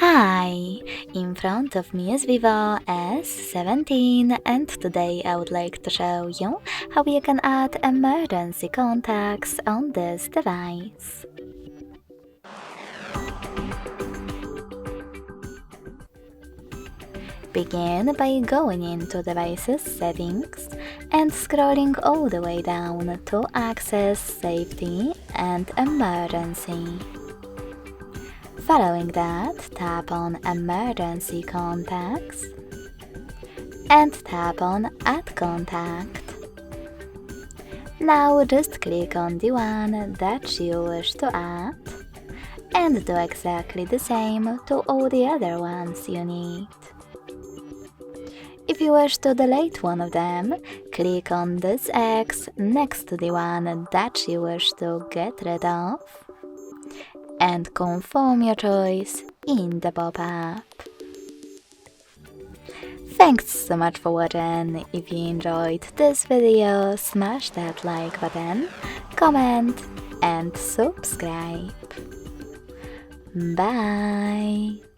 Hi! In front of me is VIVO S17 and today I would like to show you how you can add emergency contacts on this device. Begin by going into Devices Settings and scrolling all the way down to access Safety and Emergency. Following that, tap on Emergency Contacts and tap on Add Contact. Now just click on the one that you wish to add and do exactly the same to all the other ones you need. If you wish to delete one of them, click on this X next to the one that you wish to get rid of and confirm your choice in the pop-up. Thanks so much for watching. If you enjoyed this video, smash that like button, comment and subscribe. Bye!